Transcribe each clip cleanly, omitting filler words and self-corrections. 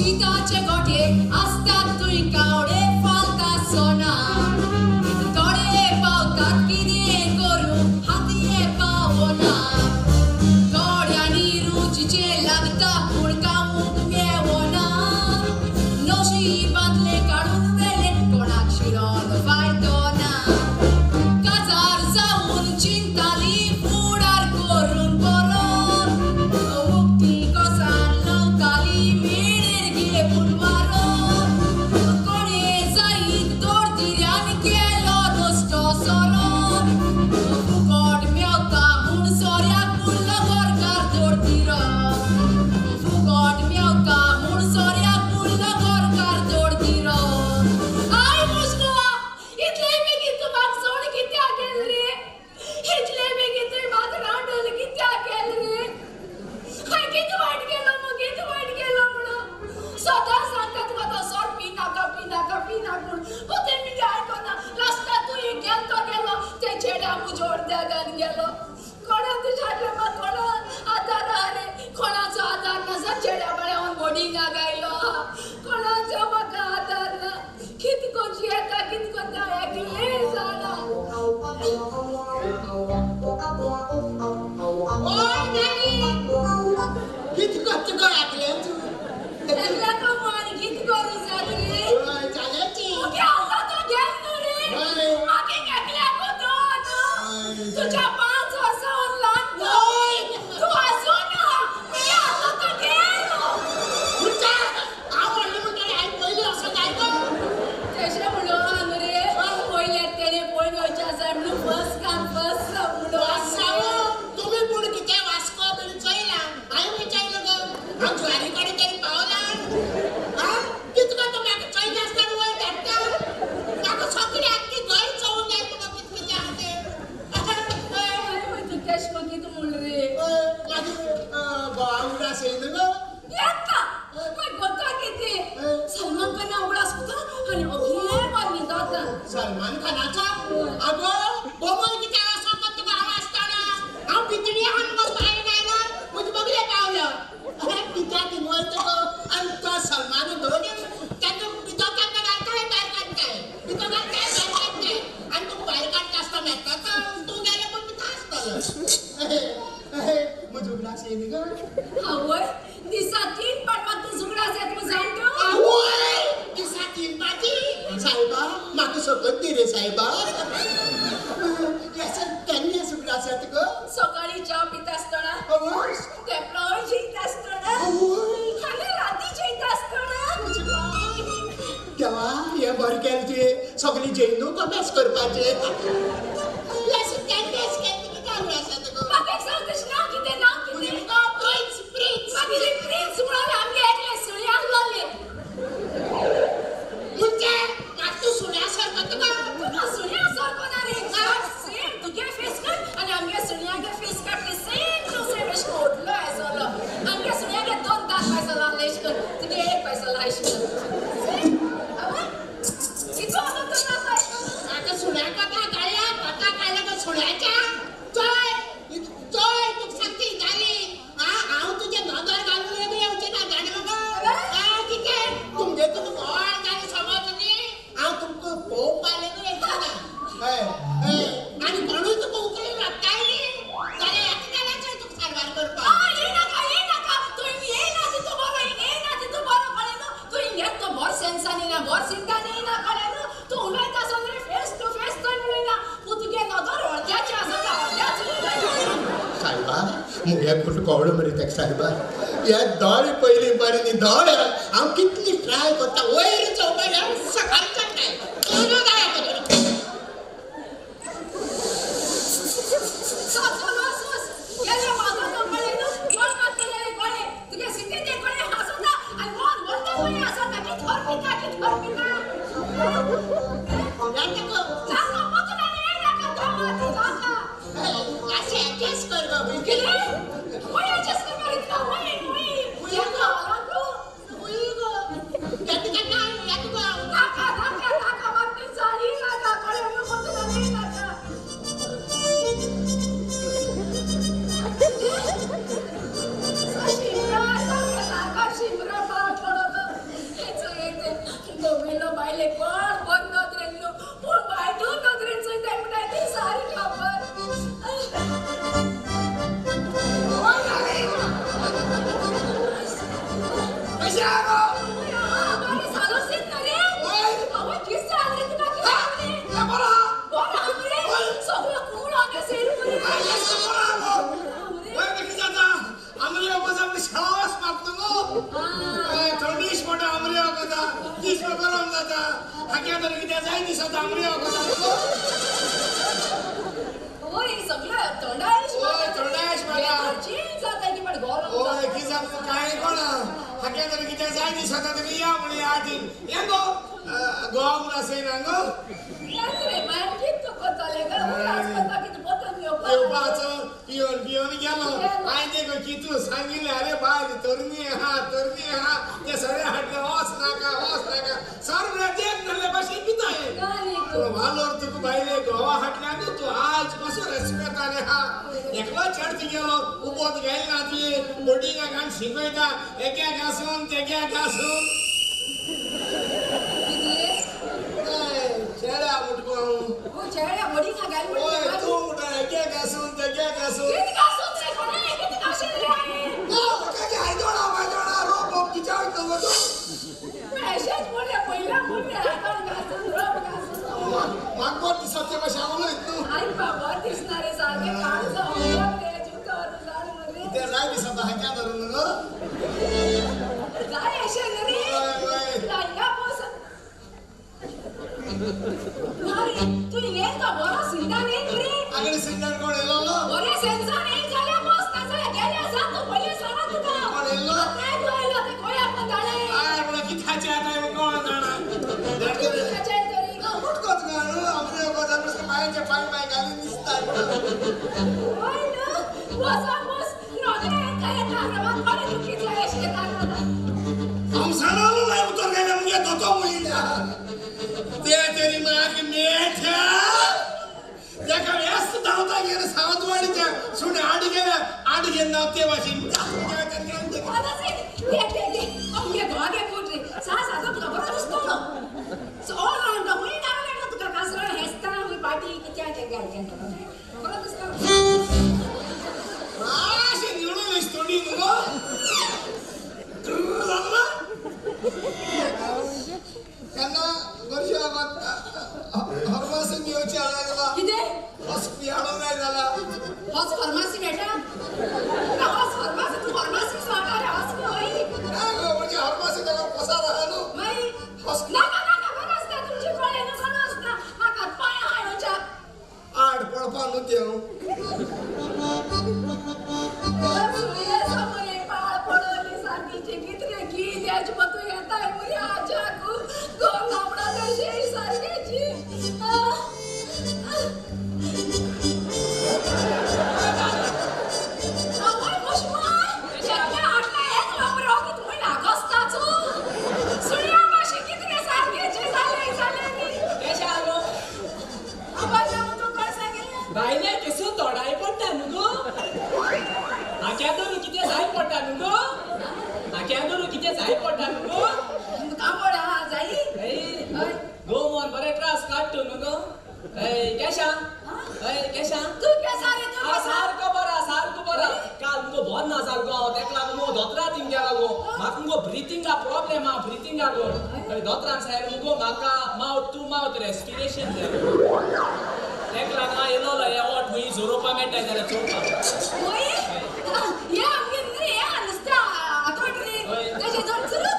शीताचे गोठे असतात तुई कावडे फालता सोना तोडे पावतात किदें करू हातीये पावना तोड्यांनी रुचीचे लागता पूण कामूक मेवना नशिबांतले काडून वेले कोणाक शिरोन फायदो ना काजार जावन चिंताली फुडार करून परत मुक्ती कोसान लवताली मेळेर घे पुडवारो कोणे जाईत दोडदिऱ्यान केलो दोस्तो सोरो फुकट मेवता म्हूण सोऱ्याक पुडलो गोरकार दोडदिरो फुकट मेवता म्हूण सोऱ्याक पुडलो गोरकार दोडदिरो आय मुस्कोवा इतले बेगीन तूं म्हाका सोड कित्याक गेल रे इतले बेगीन तुवें म्हाका रांडोल कित्याक गेल रे हांवें कितें वायट केलो म्हणून सदां सांगता तुका तो सोड पिनाका म्हूण पूण तें कितें आयकना लास्टाक तूं एक गेलो ते चेड्या उजोड देगान गेलो कोणा तुज्या हाडलें म्हाका कोणा आदार आहा रे कोणाचो आदार नासा चेड्या बळ्यावन बोर्डिंगा गायलो कोणाचो म्हाका आदार ना कितें कोची येता कितें कोता एकलें जाणा ओय नानी किती कच्च गो ऐकलें तू एकल्या कमान कितें करू जाली रे चालेची ओके आता तो गेल न्हू रे म्हाका एकल्याक दोन तुज्या 5 वर्सां ल्हान तूं आसूं ना मी आता तो गेलो उठा आवडली म्हणटले आई पयली असं काय गो तेशें म्हणून न्हू रे पयले तेणे पळोवन वयचें आसा म्हणून फर्स्ट काम फर्स्ट म्हणून सावो तुम्ही पूण कितें वास्को तरी चयला हांवें विचारलं गो हांव ज्वारी कडेन तरी पावला कितें गो तो म्हाका चय नासतना वयर धाडटा म्हाका सगळी आख्खी गोंय चोवूंक जाय तुका कितें कितें आहा तें तूं तेश मग कितें म्हण रे मागीर घोवा उडास येयना गो येता मागीर कोता कितें सलमान खान उगडास कोता आनी अगे मागीर जाता सलमान खानाचा अगो बोमोल कितें असो करता तुका हांव आसतना हांव भितरी आहा मुगो भायर गायला म्हजे बगले पावलो पित्याक घेवन वयता गो आनी तो सलमान धरून तेन्ना भितर केन्ना घालताय भायर काडटाय भितर घालताय भायर काडटाय आनी तुका भायर काडटा आसतना मेळटा तूं गेले पूण भितर आसतलो म्हजे उगडास येयना गो आवय दिसा 3 पाट मात तूं झुगडास येत म्हूण जाणटो आवय दिसा 3 पाटी सायबा म्हाका सकत दी रे सायबा केन्ना उगडास येता गो सकाळी च्या पित आसतना आवय तेपळावळ जेयत आसतना आनी राती जेयत आसतना देवा हे बरें केलें तुवें सगळीं जेवणूच अभ्यास करपाचें म्हाका एक सांग तेशें नांव कितें मागीर प्रिन्स म्हणून आमगे एकले सुण्याक लागले तूं सुण्या सारको तुका तुका सुण्या सारको ना रे सेम तुगे फेस कट आनी आमगे सुण्यागे फेस कट ते सेम टू सेम एश कोटलो एसोलो आमगे सुण्यागे 2 दात पैसा लागले एश कर तुगे 1 पैसा लायश कर आवय कितो आता तो नाता म्हाका सुण्या कथा काडल्या गो सुण्याच्या चोय तुका सांगता जाली हांव तुजें नदर घालून येवचें ना जाणा म्हाका कितें तुमगे तुका व्हड जाली समज न्ही हांव तुमकां पळोवपाक लेगून येता ना आनी कोणूय तुका उखलून हाडटाय न्ही जाल्यार एकट्याचें तुका सारवार करपाक येनाका तूं येना तितू बरो येना तितू बरो कळे न्हू तूं इंगेत तो बोर सेन्सानी ना बोर सिद्धांनी ना कळे न्हू तूं उलयता समरे फेस टू फेस तर उलयना पूण तुगे नदर व्हडल्याची आसा ता व्हडल्याच उलयना सायबा मुगे कुठ कवडो मरे तेका सायबा हे दोळे पयलीं बरें न्ही दोळे हांव कितली ट्राय करता वयर चोवपाक सकाळच्या टायम Naka कशी आहे गं? बरे सालोस येत ना रे होय. अहो किस चालले तुका किती काय बोला? कोण आमरे सगळं कोण आले सेरू रे काय कसं बोला गं? होय, नक्की जाता. आमरे वगैरे आपली शाळाच मागतो गं. थोडीच मोठा आमरे वगैरे. तीच गरम जाता. हाक्या तर किती जाय दिसत आमरे वगैरे. होय सगळं तोंडायश होय, तोंडायश मागा. चेंज जाता की पण गरम होय, की जात काय कोण? हाक्या तर किती जाय दिसत तर या म्हणे आधी. ये गो. गोवा म्हणा से ना गो. रे माय कित तो कोताले का अस्पताल किती बोतल देवपाचं पिऊन गेलो. आय ते गो की तू सांगितले अरे बाय तरुणी हा ते सगळे हटले होस नाका सर्व देख नले बशी पिता आहे तो भालोर तुक बाईले गोवा हटल्या ना तू आज कसं रेस्पेक्ट आले हा एकला चढती गेलो उभोत गेल ना ती बोर्डिंग गाण शिकवता एका घासून तेक्या घासून चेहरा मुटको हो चेहरा बॉडी का गाल ओए तू उठा एका घासून तेक्या घासून किती घासून रे कोण आहे किती घासून रे आहे ओ काय हायदोडा रोप किचाळ कवतो पैशाच बोले पहिला बोले हातावर घासून रोप घासून मागवर दिसते कशा बोलत तू आई बाबा दिसणारे सारखे काळ जाऊन रे जुकर जाण मध्ये ते जाय दिसत आहे क्या धरून ग जाय अशा घरी लांगा पोस नाही तू ये का बरा सिंधा नाही रे आगळे सिंडर कोण एलो बरे सेन्सा नाही झाला पोस नसला गेल्या जातो पहिले सांगा तुका कोण एलो काय बोललो ते कोणी आपण झाले आय बोला किती आहे कोण जाणा किती त्याच्या तरी मुटकोत गाणं आपले बदलस पायाचे पाय घालून दिसतात होय ना वसा पोस रोने काय ठारवात पडे तू किती आहे शेताला हम सणालो नाही उतर गेले म्हणजे दोतो मुलीला ते तेरी माग मेठा जका व्यस्त धावता गेले सावंतवाडीच्या सुने आड गेले नावते वाशी काय करते मला से ते अब ये गागे पोट रे सासा तो खबर असतो सो ऑल राउंड द मुली डावले ना तुका कासरा हेस्ता हुई पार्टी की क्या क्या क्या खबर असतो आशे निवडून स्टोरी नको लागला त्यांना वर्षाबाद हरमासिंग येऊची आणायला किती बस पियानो नाही झाला हॉस फार्मसी बेटा का हॉस फार्मसी तू फार्मसी सांगा रे हॉस होई नाही गं, म्हणजे हरमासिंग त्याला कसा राहिलो नाही हॉस ना बरं असतं तुमची कोळे ना बरं असतं हा का पाय हाय होच्या आड पळपा नव्हते सुये समोरे पाळ पडली सारखीची कितरे की त्याची पतू येताय मुली आजा को गोल लावडा दर्शे सारखीची अवय मुश्मा जत्या आटला एक लावरा की तुम्ही लागस्ताचो सुया माशी कितरे सारखीची झाले कशा आलो आवाज तो काय सांगेल बायले केसो तोडाय पडटा न्हू गो आख्या दोन कितें जाय पडटा न्हू गो आख्या दोन कितें जाय पडटा न्हू गो कांबोडा जाई गो मोन बरे त्रास काडतो न्हू गो केशा केशा तू क्या सारे तू आ सारको बरा काल मुगो बोन ना जाल गो तेक लागो मो दोतरा थिंग गेला गो म्हाका मुगो ब्रीथिंगा प्रॉब्लेम आ ब्रीथिंगा गो दोतरान साहेब मुगो म्हाका माउथ टू माउथ रेस्पिरेशन जाय तेक लागो येलो ये ओट हुई जोरोपा मेटा जाल्यार चोपा ओय या आमगे रे या नुसता आतोट रे कशे जोर सुरू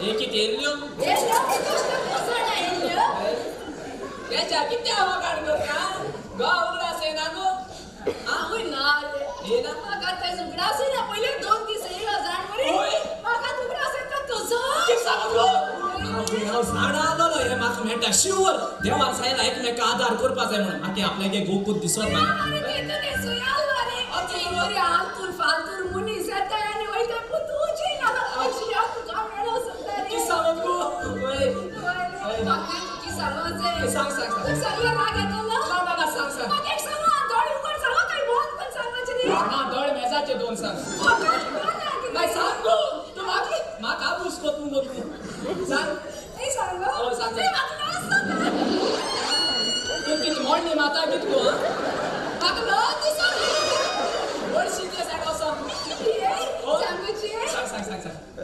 एक येल्यो ये लोक कष्ट पोसडा येल्यो केशा किती हवा काढ गो का गो उगडा से ना गो आहोय ना ये ना माका त्या सुगडासी ना पहिले 2 दिस येला जाण मरे ओय माका सुगडासी तर तुझो किती सांगत गो हांव झाडा आलोलो हे म्हाका मेळटा शिवर देवान सायला एकमेका आधार करपा जाय म्हणून आके आपल्यागे गोकूत दिसत ना अरे ते ते सुयाल रे अति मोरी आलतुर फालतुर मुनी सता आणि वैते पुतूची ना अशी या तू का मेळो सुंदर किती सांगत गो ओय बाकी की समजे सांग तू सगळं राग येतो ना ना सांग मग एक सांग दोन उकर सांग काही बहुत पण सांगायचे रे ना दळ मेजाचे दोन सांग नाही सांग गो तू म्हाका बुसकोत न्हू गो तू सांग नाही सांग हो, सांग. ते मागला तू किती मोडणी माता कित गो मागला तू सांग वर्षी ते सांग असं सांगूची सांग